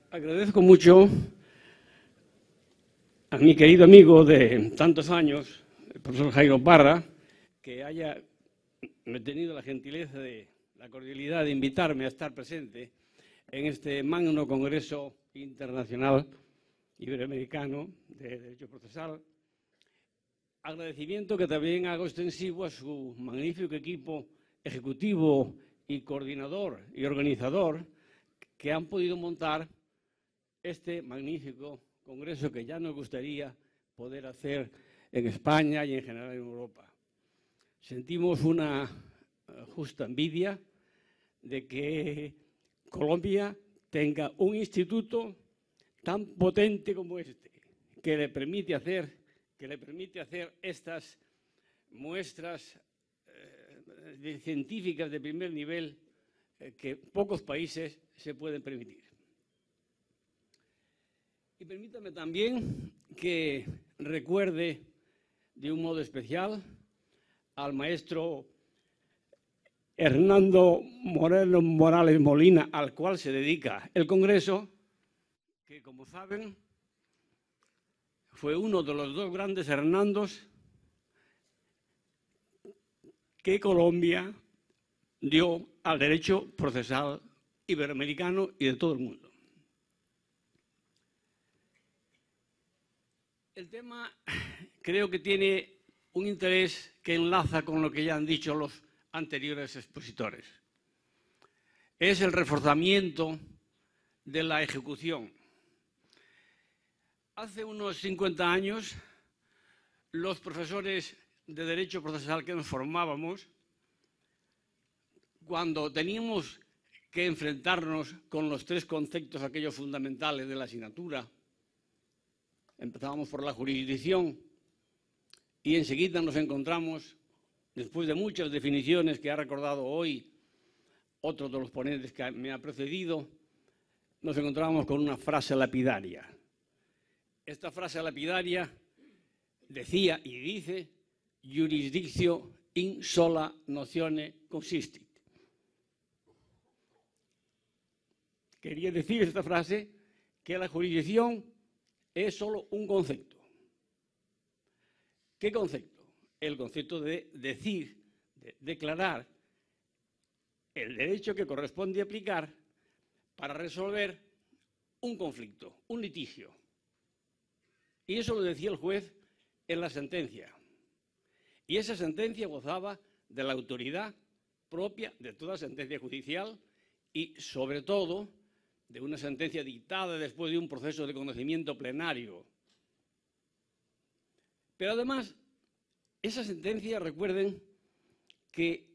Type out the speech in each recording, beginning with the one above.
Agradezco mucho a mi querido amigo de tantos años, el profesor Jairo Parra, que haya tenido la gentileza de la cordialidad de invitarme a estar presente en este magno Congreso Internacional Iberoamericano de Derecho Procesal. Agradecimiento que también hago extensivo a su magnífico equipo ejecutivo y coordinador y organizador que han podido montar este magnífico congreso que ya nos gustaría poder hacer en España y en general en Europa. Sentimos una justa envidia de que Colombia tenga un instituto tan potente como este, que le permite hacer estas muestras científicas de primer nivel que pocos países se pueden permitir. Y permítame también que recuerde de un modo especial al maestro Hernando Morales Molina, al cual se dedica el Congreso, que, como saben, fue uno de los dos grandes Hernandos que Colombia dio al derecho procesal iberoamericano y de todo el mundo. El tema creo que tiene un interés que enlaza con lo que ya han dicho los anteriores expositores. Es el reforzamiento de la ejecución. Hace unos 50 años, los profesores de Derecho Procesal que nos formábamos, cuando teníamos que enfrentarnos con los tres conceptos aquellos fundamentales de la asignatura, empezábamos por la jurisdicción y enseguida nos encontramos, después de muchas definiciones que ha recordado hoy otro de los ponentes que me ha precedido, nos encontramos con una frase lapidaria. Esta frase lapidaria decía y dice «Jurisdictio in sola nozione consistit». Quería decir esta frase que la jurisdicción es solo un concepto. ¿Qué concepto? El concepto de decir, de declarar el derecho que corresponde aplicar para resolver un conflicto, un litigio. Y eso lo decía el juez en la sentencia. Y esa sentencia gozaba de la autoridad propia de toda sentencia judicial y, sobre todo, de una sentencia dictada después de un proceso de conocimiento plenario. Pero además, esa sentencia, recuerden, que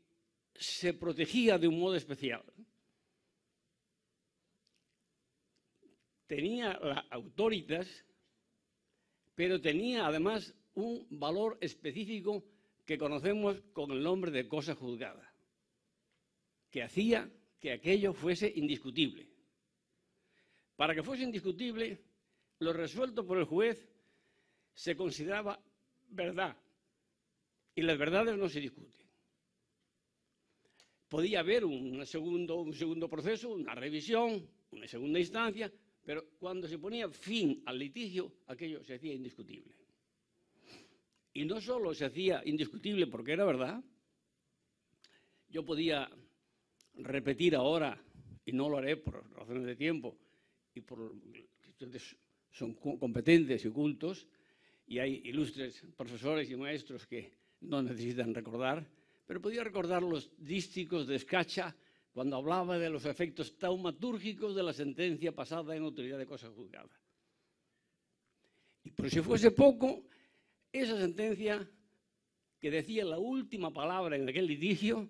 se protegía de un modo especial. Tenía la autoritas, pero tenía además un valor específico que conocemos con el nombre de cosa juzgada, que hacía que aquello fuese indiscutible. Para que fuese indiscutible, lo resuelto por el juez se consideraba verdad y las verdades no se discuten. Podía haber un segundo proceso, una revisión, una segunda instancia, pero cuando se ponía fin al litigio, aquello se hacía indiscutible. Y no solo se hacía indiscutible porque era verdad, yo podía repetir ahora, y no lo haré por razones de tiempo, y por que ustedes son competentes y cultos, y hay ilustres profesores y maestros que no necesitan recordar, pero podía recordar los dísticos de Scacha cuando hablaba de los efectos taumatúrgicos de la sentencia pasada en autoridad de cosa juzgada. Y por si fuese poco, esa sentencia que decía la última palabra en aquel litigio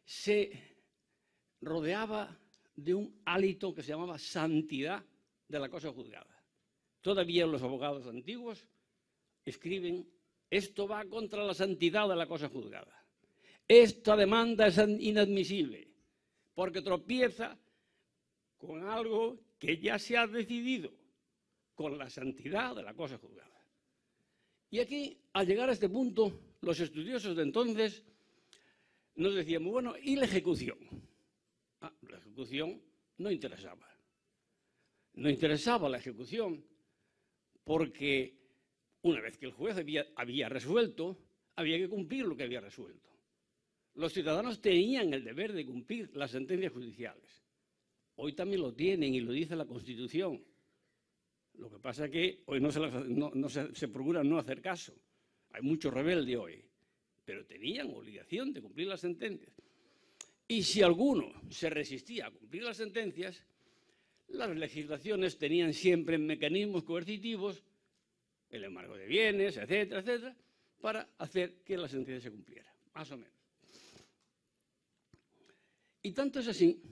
se rodeaba de un hálito que se llamaba santidad de la cosa juzgada. Todavía los abogados antiguos escriben, esto va contra la santidad de la cosa juzgada. Esta demanda es inadmisible porque tropieza con algo que ya se ha decidido, con la santidad de la cosa juzgada. Y aquí, al llegar a este punto, los estudiosos de entonces nos decíamos, bueno, ¿y la ejecución? La ejecución no interesaba. no interesaba la ejecución, porque una vez que el juez había resuelto, había que cumplir lo que había resuelto. Los ciudadanos tenían el deber de cumplir las sentencias judiciales. Hoy también lo tienen y lo dice la Constitución. Lo que pasa es que hoy se procura no hacer caso. Hay mucho rebelde hoy, pero tenían obligación de cumplir las sentencias. Y si alguno se resistía a cumplir las sentencias, las legislaciones tenían siempre mecanismos coercitivos, el embargo de bienes, etcétera, etcétera, para hacer que la sentencia se cumpliera, más o menos. Y tanto es así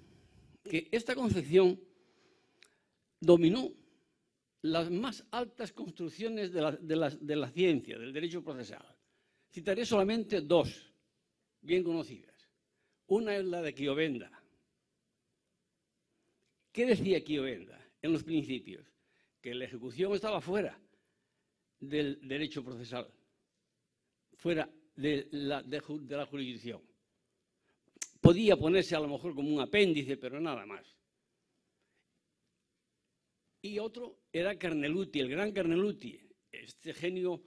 que esta concepción dominó las más altas construcciones de la ciencia, del derecho procesal. Citaré solamente dos, bien conocidas. Una es la de Chiovenda. ¿Qué decía Chiovenda en los principios? Que la ejecución estaba fuera del derecho procesal, fuera de la jurisdicción. Podía ponerse a lo mejor como un apéndice, pero nada más. Y otro era Carneluti, el gran Carneluti, este genio,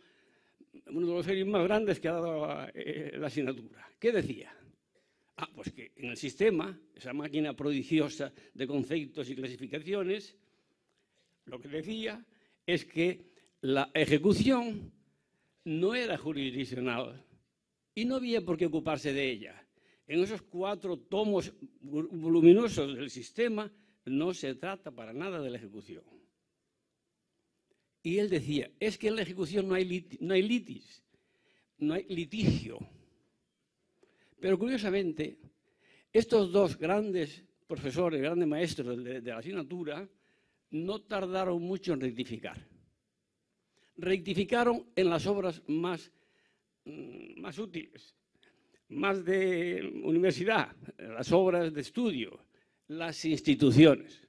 uno de los genios más grandes que ha dado la asignatura. ¿Qué decía? Pues que en el sistema, esa máquina prodigiosa de conceptos y clasificaciones, lo que decía es que la ejecución no era jurisdiccional y no había por qué ocuparse de ella. En esos 4 tomos voluminosos del sistema no se trata para nada de la ejecución. Y él decía, es que en la ejecución no hay litigio. Pero curiosamente, estos dos grandes profesores, grandes maestros de la asignatura, no tardaron mucho en rectificar. Rectificaron en las obras más útiles, más de universidad, las obras de estudio, las instituciones.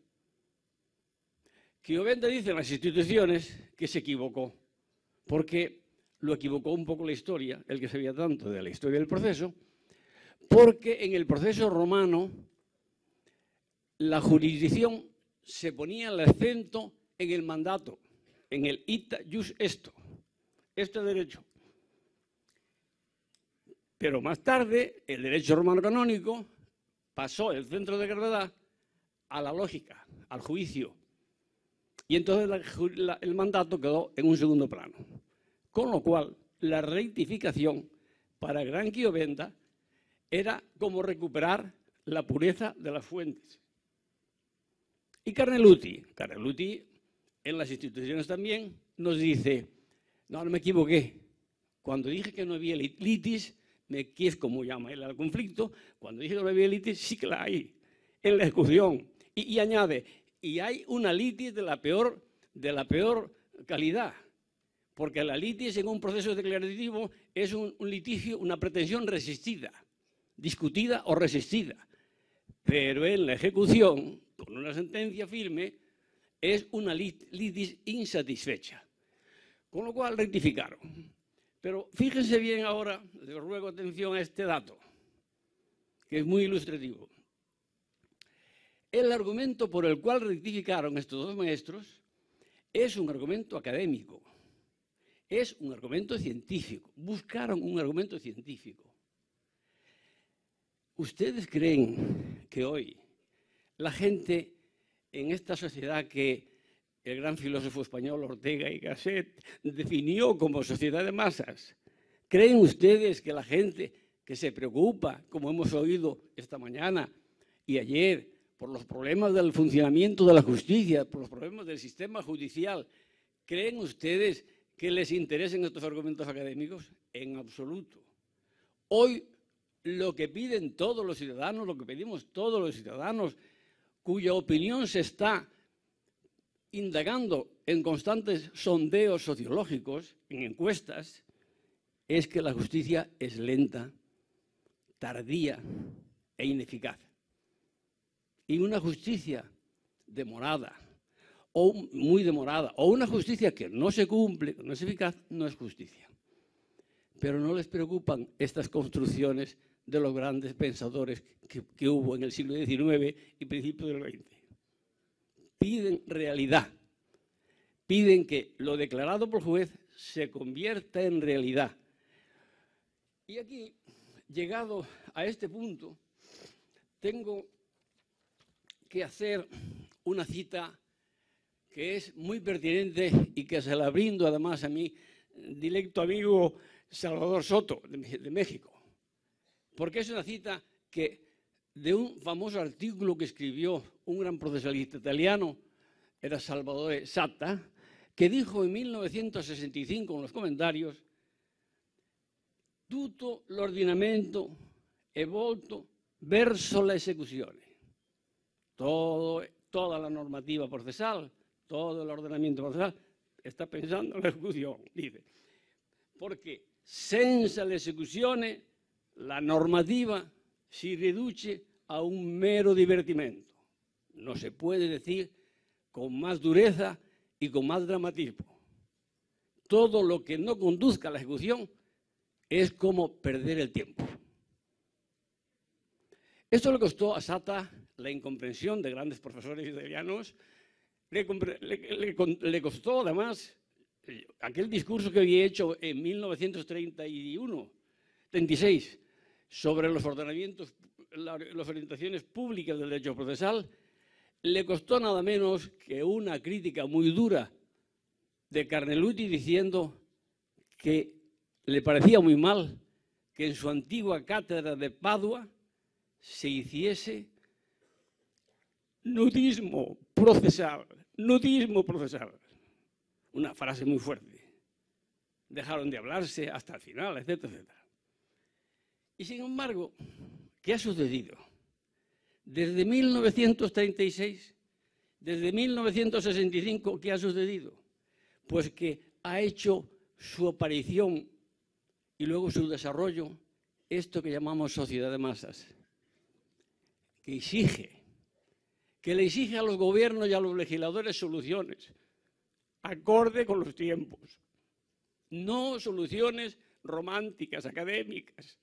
Chiovenda dice en las instituciones que se equivocó, porque lo equivocó un poco la historia, el que sabía tanto de la historia del proceso, porque en el proceso romano la jurisdicción se ponía el acento en el mandato, en el ita jus esto, este derecho. Pero más tarde, el derecho romano canónico pasó el centro de gravedad a la lógica, al juicio. Y entonces el mandato quedó en un segundo plano. Con lo cual, la rectificación para el gran Chiovenda era como recuperar la pureza de las fuentes. Y Carneluti en las instituciones también nos dice, no me equivoqué. Cuando dije que no había litis, que es como llama él al conflicto, cuando dije que no había litis, sí que la hay en la ejecución. Y añade, y hay una litis de la peor calidad, porque la litis en un proceso declarativo es un litigio, una pretensión resistida, discutida o resistida. Pero en la ejecución, con una sentencia firme, es una litis insatisfecha. Con lo cual rectificaron. Pero fíjense bien ahora, les ruego atención a este dato, que es muy ilustrativo. El argumento por el cual rectificaron estos dos maestros es un argumento académico, es un argumento científico. Buscaron un argumento científico. ¿Ustedes creen que hoy la gente en esta sociedad que el gran filósofo español Ortega y Gasset definió como sociedad de masas, creen ustedes que la gente que se preocupa, como hemos oído esta mañana y ayer, por los problemas del funcionamiento de la justicia, por los problemas del sistema judicial, creen ustedes que les interesen estos argumentos académicos? En absoluto. Hoy lo que piden todos los ciudadanos, lo que pedimos todos los ciudadanos, cuya opinión se está indagando en constantes sondeos sociológicos, en encuestas, es que la justicia es lenta, tardía e ineficaz. Y una justicia demorada, o muy demorada, o una justicia que no se cumple, que no es eficaz, no es justicia. Pero no les preocupan estas construcciones de los grandes pensadores que hubo en el siglo XIX y principios del XX. Piden en realidad. Piden que lo declarado por el juez se convierta en realidad. Y aquí, llegado a este punto, tengo que hacer una cita que es muy pertinente y que se la brindo además a mi directo amigo Salvador Soto, de México. Porque es una cita de un famoso artículo que escribió un gran procesalista italiano, era Salvatore Satta, que dijo en 1965 en los comentarios: tutto l'ordinamento è volto verso la esecuzione. Toda la normativa procesal, todo el ordenamiento procesal está pensando en la ejecución, dice. Porque senza l'esecuzione la normativa si riduce a un mero divertimento. No se puede decir con más dureza y con más dramatismo. Todo lo que no conduzca a la ejecución es como perder el tiempo. Esto le costó a Satta la incomprensión de grandes profesores italianos, le costó además aquel discurso que había hecho en 1936 sobre los ordenamientos, las orientaciones públicas del derecho procesal, le costó nada menos que una crítica muy dura de Carneluti diciendo que le parecía muy mal que en su antigua cátedra de Padua se hiciese nudismo procesal. Una frase muy fuerte. Dejaron de hablarse hasta el final, etcétera, etcétera. Y sin embargo, ¿qué ha sucedido? Desde 1936, desde 1965, ¿qué ha sucedido? Pues que ha hecho su aparición y luego su desarrollo esto que llamamos sociedad de masas, que le exige a los gobiernos y a los legisladores soluciones acorde con los tiempos, no soluciones románticas, académicas,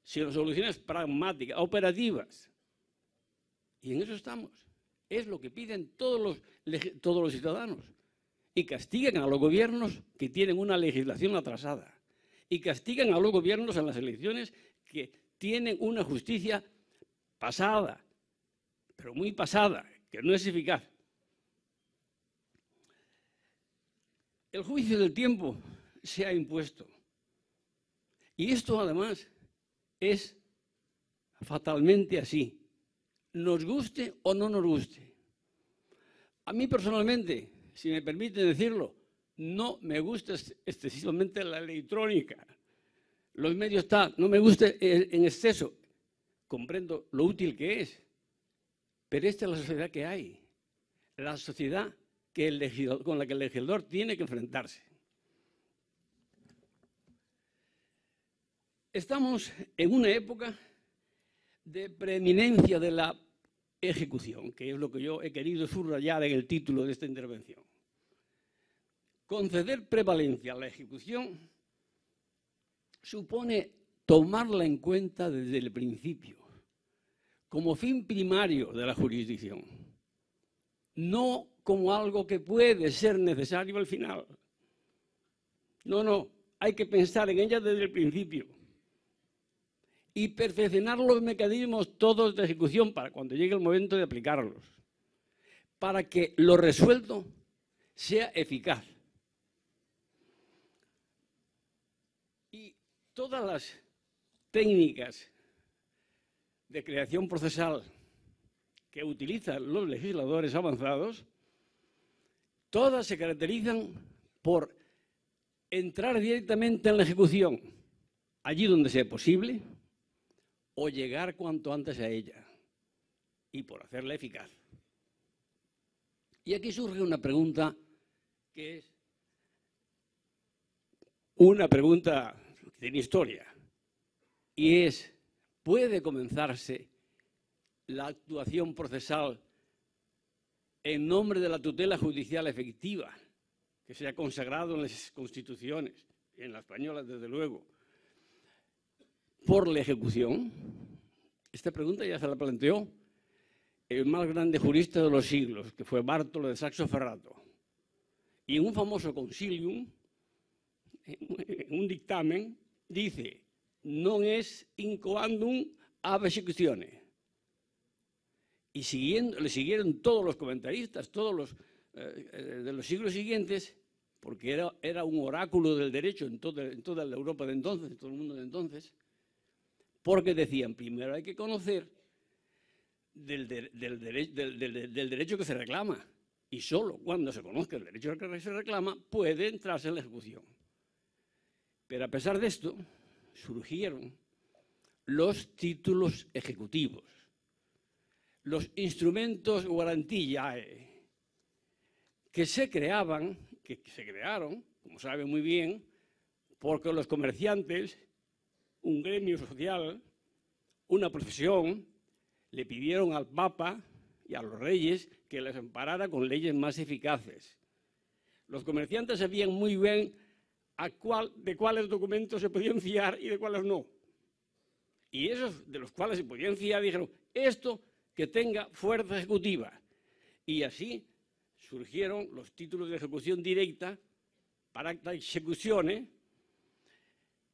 sino soluciones pragmáticas, operativas. Y en eso estamos. Es lo que piden todos los ciudadanos. Y castigan a los gobiernos que tienen una legislación atrasada. Y castigan a los gobiernos en las elecciones que tienen una justicia pasada, pero muy pasada, que no es eficaz. El juicio del tiempo se ha impuesto. Y esto, además, es fatalmente así. Nos guste o no nos guste. A mí personalmente, si me permiten decirlo, no me gusta excesivamente la electrónica. Los medios no me gusta en exceso. Comprendo lo útil que es. Pero esta es la sociedad que hay. La sociedad con la que el legislador tiene que enfrentarse. Estamos en una época de preeminencia de la ejecución, que es lo que yo he querido subrayar en el título de esta intervención. Conceder prevalencia a la ejecución supone tomarla en cuenta desde el principio, como fin primario de la jurisdicción, no como algo que puede ser necesario al final. No, hay que pensar en ella desde el principio y perfeccionar los mecanismos todos de ejecución para cuando llegue el momento de aplicarlos, para que lo resuelto sea eficaz. Y todas las técnicas de creación procesal que utilizan los legisladores avanzados, todas se caracterizan por entrar directamente en la ejecución, allí donde sea posible, o llegar cuanto antes a ella, y por hacerla eficaz. Y aquí surge una pregunta que es una pregunta que tiene historia, y es: ¿puede comenzarse la actuación procesal en nombre de la tutela judicial efectiva, que se ha consagrado en las constituciones, y en la española desde luego, por la ejecución? Esta pregunta ya se la planteó el más grande jurista de los siglos, que fue Bartolo de Saxo Ferrato. Y en un famoso concilium, en un dictamen, dice: non es incoandum ab executione. Y le siguieron todos los comentaristas, todos los de los siglos siguientes, porque era un oráculo del derecho en toda la Europa de entonces, en todo el mundo de entonces, porque decían: primero hay que conocer del derecho que se reclama, y solo cuando se conozca el derecho que se reclama puede entrarse en la ejecución. Pero a pesar de esto, surgieron los títulos ejecutivos, los instrumentos guarantillae, que se crearon, como saben muy bien, porque los comerciantes, un gremio social, una profesión, le pidieron al Papa y a los reyes que les amparara con leyes más eficaces. Los comerciantes sabían muy bien de cuáles documentos se podían fiar y de cuáles no. Y esos de los cuales se podían fiar dijeron: esto que tenga fuerza ejecutiva. Y así surgieron los títulos de ejecución directa para acta execuzione,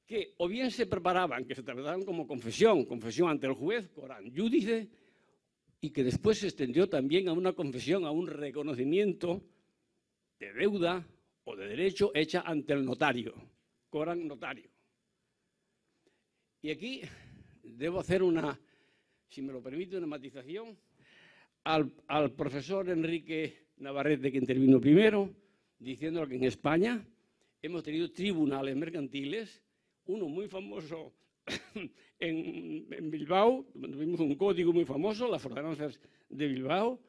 que o bien se preparaban, que se trataban como confesión ante el juez, coram judice, y que después se extendió también a una confesión, a un reconocimiento de deuda o de derecho hecha ante el notario, coram notario. Y aquí debo hacer si me lo permite, una matización al profesor Enrique Navarrete, que intervino primero, diciendo que en España hemos tenido tribunales mercantiles, uno muy famoso en Bilbao, tuvimos un código muy famoso, las ordenanzas de Bilbao,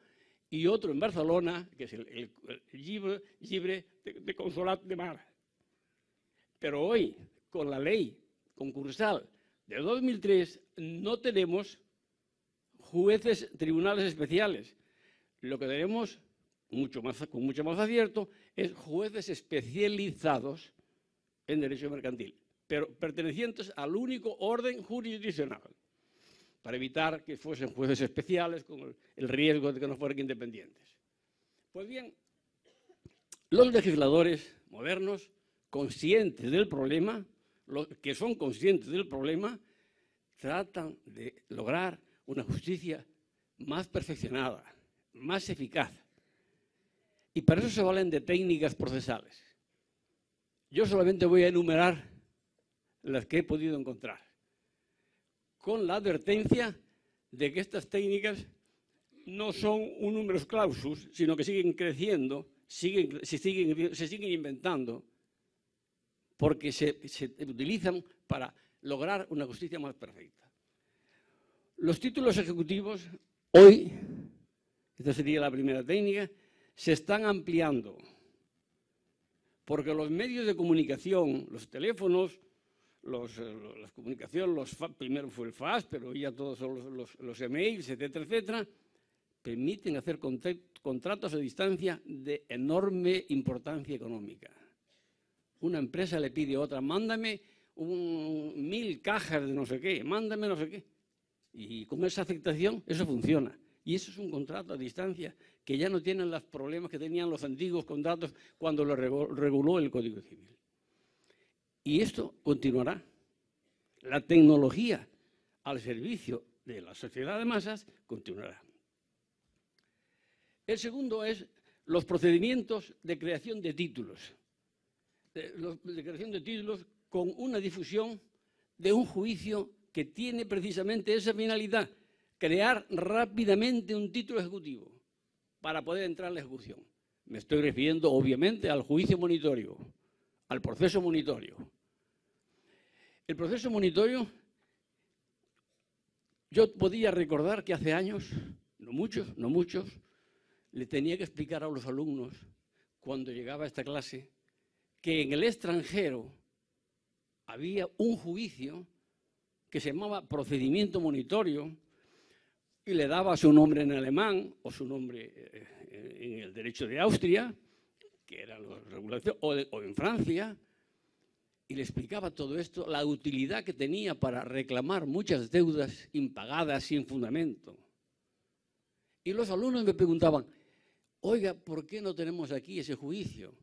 y otro en Barcelona, que es el Llibre de Consolat de Mar. Pero hoy, con la ley concursal de 2003, no tenemos tribunales especiales. Lo que tenemos, con mucho más acierto, es jueces especializados en derecho mercantil, pero pertenecientes al único orden jurisdiccional, para evitar que fuesen jueces especiales con el riesgo de que no fueran independientes. Pues bien, los legisladores modernos, conscientes del problema, los que son conscientes del problema, tratan de lograr una justicia más perfeccionada, más eficaz. Y para eso se valen de técnicas procesales. Yo solamente voy a enumerar las que he podido encontrar, con la advertencia de que estas técnicas no son un numerus clausus, sino que siguen creciendo, se siguen inventando, porque se utilizan para lograr una justicia más perfecta. Los títulos ejecutivos, hoy, esta sería la primera técnica, se están ampliando, porque los medios de comunicación, los teléfonos, las comunicaciones, primero fue el fax, pero ya todos son los emails, etcétera, etcétera, permiten hacer contratos a distancia de enorme importancia económica. Una empresa le pide a otra: mándame 1000 cajas de no sé qué, mándame no sé qué. Y con esa aceptación, eso funciona. Y eso es un contrato a distancia que ya no tienen los problemas que tenían los antiguos contratos cuando lo reguló el Código Civil. Y esto continuará. La tecnología al servicio de la sociedad de masas continuará. El segundo es los procedimientos de creación de títulos. De creación de títulos con una difusión de un juicio que tiene precisamente esa finalidad: crear rápidamente un título ejecutivo para poder entrar en la ejecución. Me estoy refiriendo, obviamente, al juicio monitorio, al proceso monitorio. El proceso monitorio, yo podía recordar que hace años, no muchos, le tenía que explicar a los alumnos, cuando llegaba a esta clase, que en el extranjero había un juicio que se llamaba procedimiento monitorio y le daba su nombre en alemán o su nombre en el derecho de Austria, que era la regulación, o en Francia, y le explicaba todo esto, la utilidad que tenía para reclamar muchas deudas impagadas sin fundamento. Y los alumnos me preguntaban, oiga, ¿por qué no tenemos aquí ese juicio?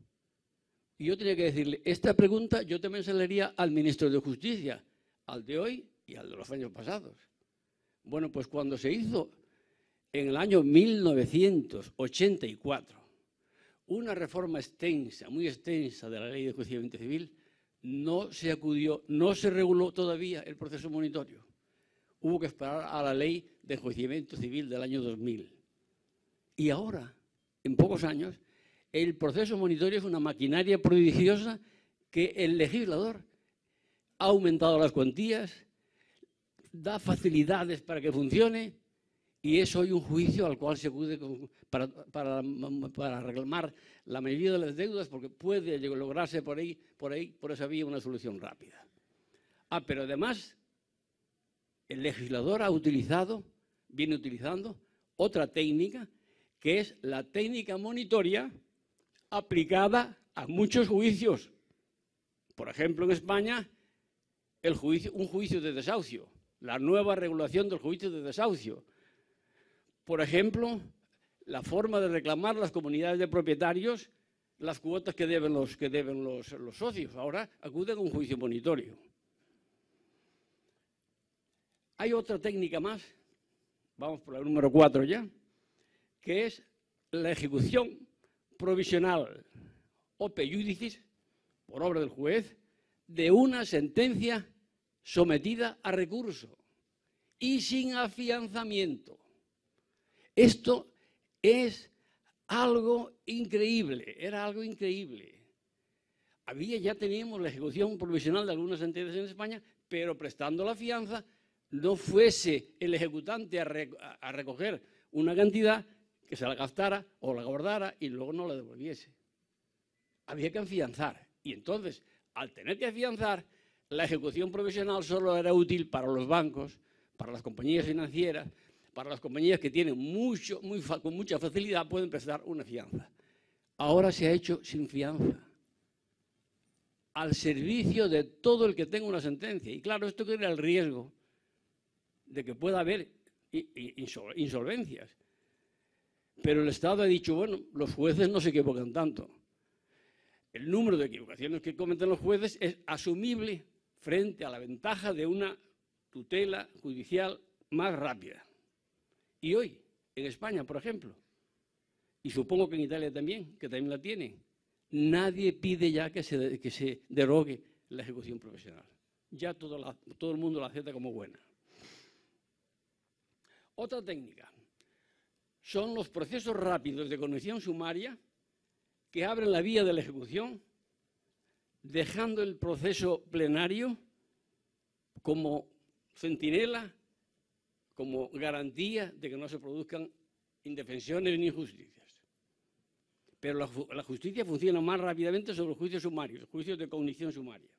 Y yo tenía que decirle, esta pregunta yo también se la haría al ministro de Justicia, al de hoy y al de los años pasados. Bueno, pues cuando se hizo en el año 1984 una reforma extensa, muy extensa de la Ley de Enjuiciamiento Civil, no se acudió, no se reguló todavía el proceso monitorio. Hubo que esperar a la Ley de Enjuiciamiento Civil del año 2000. Y ahora, en pocos años, el proceso monitorio es una maquinaria prodigiosa que el legislador ha aumentado las cuantías, da facilidades para que funcione y es hoy un juicio al cual se acude para reclamar la mayoría de las deudas porque puede lograrse por esa vía una solución rápida. Pero además el legislador viene utilizando otra técnica que es la técnica monitoria aplicada a muchos juicios. Por ejemplo, en España, un juicio de desahucio, la nueva regulación del juicio de desahucio. Por ejemplo, la forma de reclamar las comunidades de propietarios las cuotas que deben los socios. Ahora acuden a un juicio monitorio. Hay otra técnica más, vamos por el número 4 ya, que es la ejecución provisional ope iudicis, por obra del juez, de una sentencia sometida a recurso y sin afianzamiento. Esto es algo increíble, era algo increíble. Ya teníamos la ejecución provisional de algunas sentencias en España, pero prestando la fianza no fuese el ejecutante a recoger una cantidad que se la gastara o la guardara y luego no la devolviese. Había que afianzar. Y entonces, al tener que afianzar, la ejecución provisional solo era útil para los bancos, para las compañías financieras, para las compañías que tienen con mucha facilidad pueden prestar una fianza. Ahora se ha hecho sin fianza, al servicio de todo el que tenga una sentencia. Y claro, esto crea el riesgo de que pueda haber insolvencias. Pero el Estado ha dicho, bueno, los jueces no se equivocan tanto. El número de equivocaciones que cometen los jueces es asumible frente a la ventaja de una tutela judicial más rápida. Y hoy, en España, por ejemplo, y supongo que en Italia también, que también la tienen, nadie pide ya que se derogue la ejecución profesional. Ya todo el mundo la acepta como buena. Otra técnica son los procesos rápidos de cognición sumaria que abren la vía de la ejecución, dejando el proceso plenario como centinela, como garantía de que no se produzcan indefensiones ni injusticias. Pero la justicia funciona más rápidamente sobre los juicios sumarios, los juicios de cognición sumaria.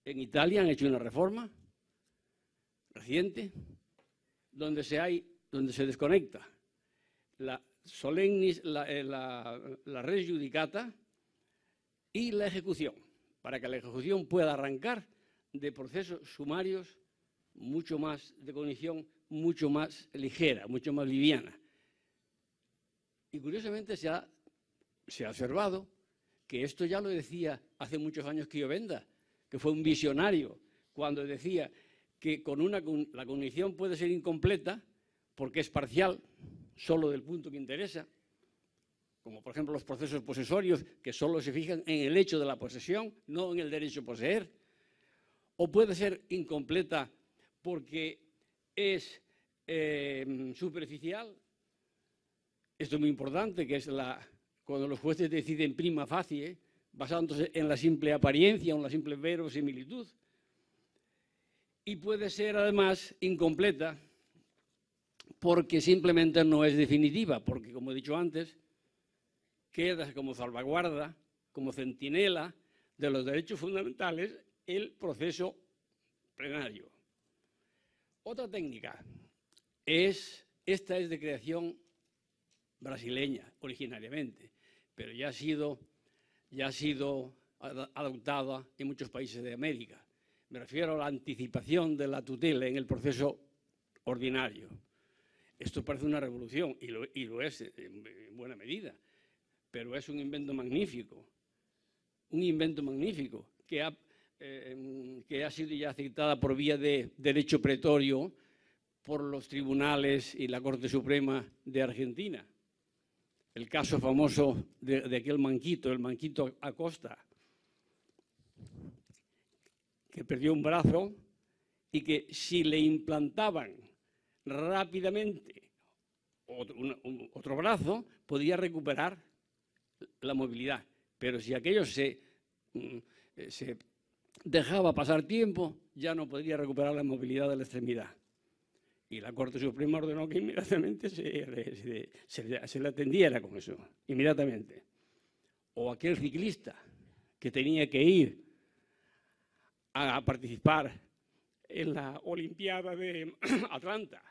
En Italia han hecho una reforma reciente donde se desconecta la res judicata y la ejecución, para que la ejecución pueda arrancar de procesos sumarios mucho más de cognición, mucho más ligera, mucho más liviana. Y curiosamente se ha observado que esto ya lo decía hace muchos años Chiovenda, que fue un visionario, cuando decía que la cognición puede ser incompleta porque es parcial, solo del punto que interesa, como por ejemplo los procesos posesorios que solo se fijan en el hecho de la posesión, no en el derecho a poseer, o puede ser incompleta porque es superficial. Esto es muy importante, que es cuando los jueces deciden prima facie, basándose en la simple apariencia o en la simple verosimilitud. Y puede ser además incompleta porque simplemente no es definitiva, porque como he dicho antes, queda como salvaguarda, como centinela de los derechos fundamentales el proceso plenario. Otra técnica esta es de creación brasileña originariamente, pero ya ha sido adoptada en muchos países de América. Me refiero a la anticipación de la tutela en el proceso ordinario. Esto parece una revolución, y lo es en buena medida, pero es un invento magnífico que ha sido ya citada por vía de derecho pretorio por los tribunales y la Corte Suprema de Argentina. El caso famoso de aquel manquito, el manquito Acosta, que perdió un brazo y que si le implantaban rápidamente otro brazo, podía recuperar la movilidad. Pero si aquello se dejaba pasar tiempo, ya no podría recuperar la movilidad de la extremidad. Y la Corte Suprema ordenó que inmediatamente se le atendiera con eso, inmediatamente. O aquel ciclista que tenía que ir a participar en la Olimpiada de Atlanta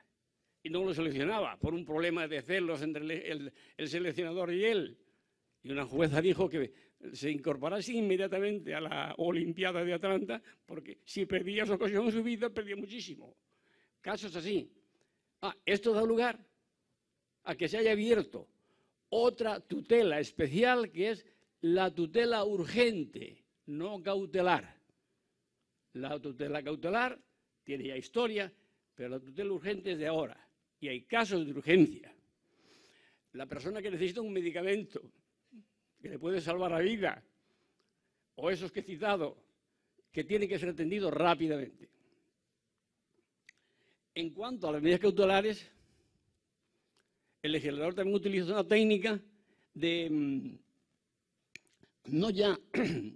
y no lo seleccionaba por un problema de celos entre el seleccionador y él. Y una jueza dijo que se incorporase inmediatamente a la Olimpiada de Atlanta porque si perdía esa ocasión en su vida, perdía muchísimo. Casos así. Esto da lugar a que se haya abierto otra tutela especial que es la tutela urgente, no cautelar. La tutela cautelar tiene ya historia, pero la tutela urgente es de ahora y hay casos de urgencia. La persona que necesita un medicamento que le puede salvar la vida, o esos que he citado, que tienen que ser atendidos rápidamente. En cuanto a las medidas cautelares, el legislador también utiliza una técnica de no ya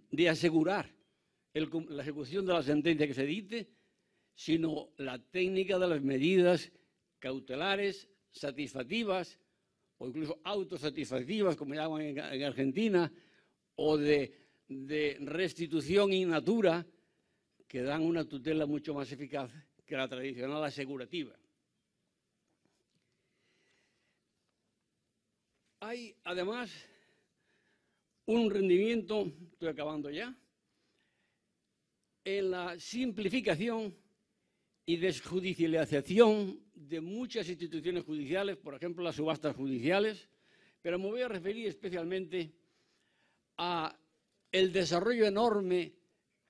de asegurar la ejecución de la sentencia que se dicte, sino la técnica de las medidas cautelares satisfactivas o incluso autosatisfactivas, como llaman en Argentina, o de restitución in natura, que dan una tutela mucho más eficaz que la tradicional asegurativa. Hay, además, un rendimiento, estoy acabando ya, en la simplificación y desjudicialización de muchas instituciones judiciales, por ejemplo, las subastas judiciales, pero me voy a referir especialmente a el desarrollo enorme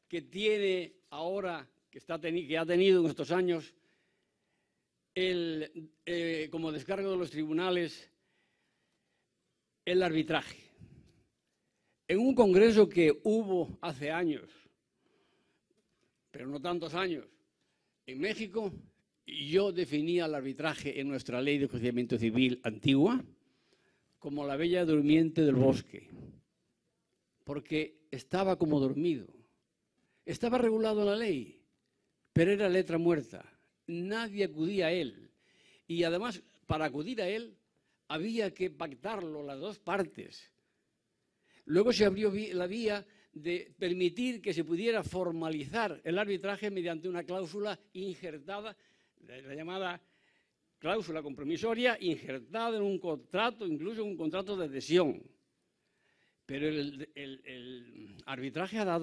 que tiene ahora, que ha tenido en estos años, como descargo de los tribunales, el arbitraje. En un congreso que hubo hace años, pero no tantos años, en México, yo definía el arbitraje en nuestra ley de enjuiciamiento civil antigua como la bella durmiente del bosque, porque estaba como dormido. Estaba regulado en la ley, pero era letra muerta. Nadie acudía a él. Y además, para acudir a él, había que pactarlo las dos partes. Luego se abrió la vía de permitir que se pudiera formalizar el arbitraje mediante una cláusula injertada, la llamada cláusula compromisoria, injertada en un contrato, incluso en un contrato de adhesión. Pero el arbitraje ha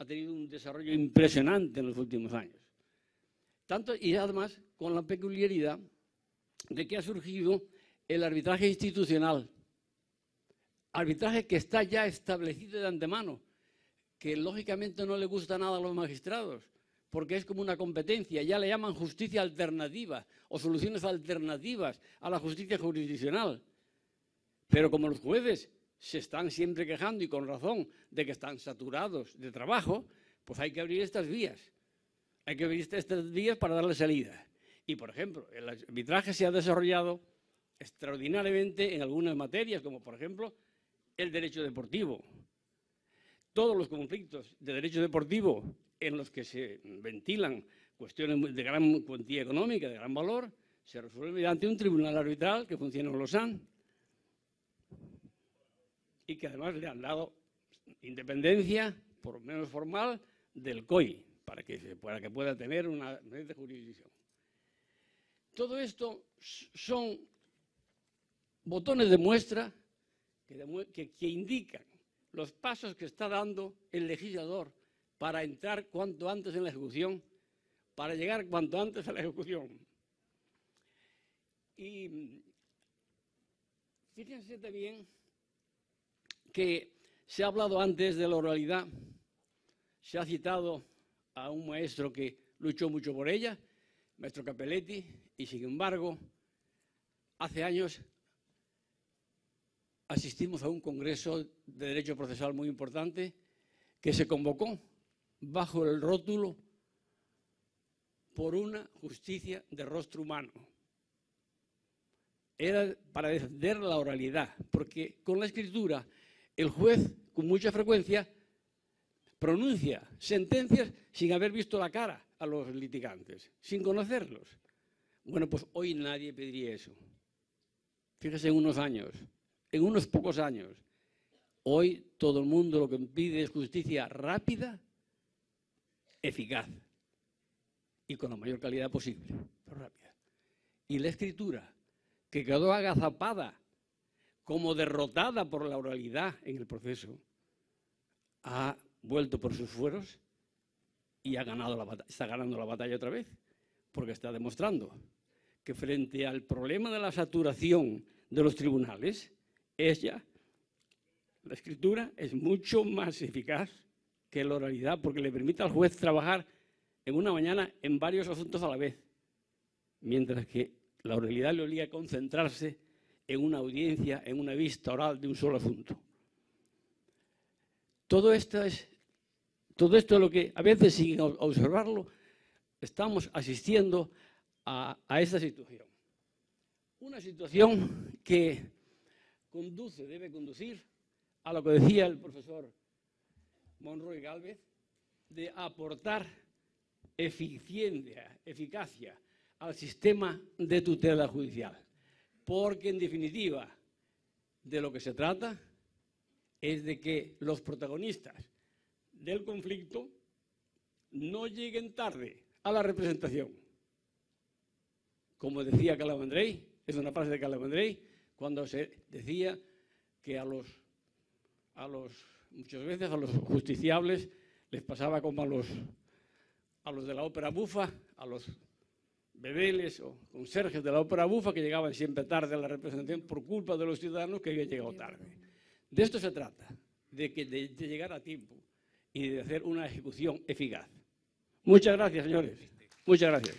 tenido un desarrollo impresionante en los últimos años. Y además con la peculiaridad de que ha surgido el arbitraje institucional. Arbitraje que está ya establecido de antemano, que lógicamente no le gusta nada a los magistrados, porque es como una competencia, ya le llaman justicia alternativa o soluciones alternativas a la justicia jurisdiccional. Pero como los jueces se están siempre quejando, y con razón, de que están saturados de trabajo, pues hay que abrir estas vías. Hay que abrir estas vías para darle salida. Y, por ejemplo, el arbitraje se ha desarrollado extraordinariamente en algunas materias, como, por ejemplo, el derecho deportivo. Todos los conflictos de derecho deportivo en los que se ventilan cuestiones de gran cuantía económica, de gran valor, se resuelven mediante un tribunal arbitral que funciona en Lausanne y que además le han dado independencia, por lo menos formal, del COI, para que pueda tener una red de jurisdicción. Todo esto son botones de muestra que indican los pasos que está dando el legislador para entrar cuanto antes en la ejecución, para llegar cuanto antes a la ejecución. Y fíjense también que se ha hablado antes de la oralidad, se ha citado a un maestro que luchó mucho por ella, maestro Capelletti, y sin embargo, hace años asistimos a un congreso de derecho procesal muy importante que se convocó bajo el rótulo por una justicia de rostro humano. Era para defender la oralidad, porque con la escritura el juez con mucha frecuencia pronuncia sentencias sin haber visto la cara a los litigantes, sin conocerlos. Bueno, pues hoy nadie pediría eso. Fíjese en unos años, en unos pocos años. Hoy todo el mundo lo que pide es justicia rápida, eficaz y con la mayor calidad posible, pero rápida. Y la escritura, que quedó agazapada, como derrotada por la oralidad en el proceso, ha vuelto por sus fueros y ha ganado la batalla, está ganando la batalla otra vez, porque está demostrando que frente al problema de la saturación de los tribunales, la escritura es mucho más eficaz que la oralidad, porque le permite al juez trabajar en una mañana en varios asuntos a la vez, mientras que la oralidad le obliga a concentrarse en una audiencia, en una vista oral de un solo asunto. Todo esto es lo que a veces, sin observarlo, estamos asistiendo a esta situación. Una situación que debe conducir a lo que decía el profesor Monroy Gálvez, de aportar eficacia al sistema de tutela judicial. Porque, en definitiva, de lo que se trata es de que los protagonistas del conflicto no lleguen tarde a la representación. Como decía Calamandrei, es una frase de Calamandrei, cuando se decía que muchas veces a los justiciables les pasaba como a los de la ópera bufa, a los bedeles o conserjes de la ópera bufa, que llegaban siempre tarde a la representación por culpa de los ciudadanos que habían llegado tarde. De esto se trata, de llegar a tiempo y de hacer una ejecución eficaz. Muchas gracias, señores. Muchas gracias.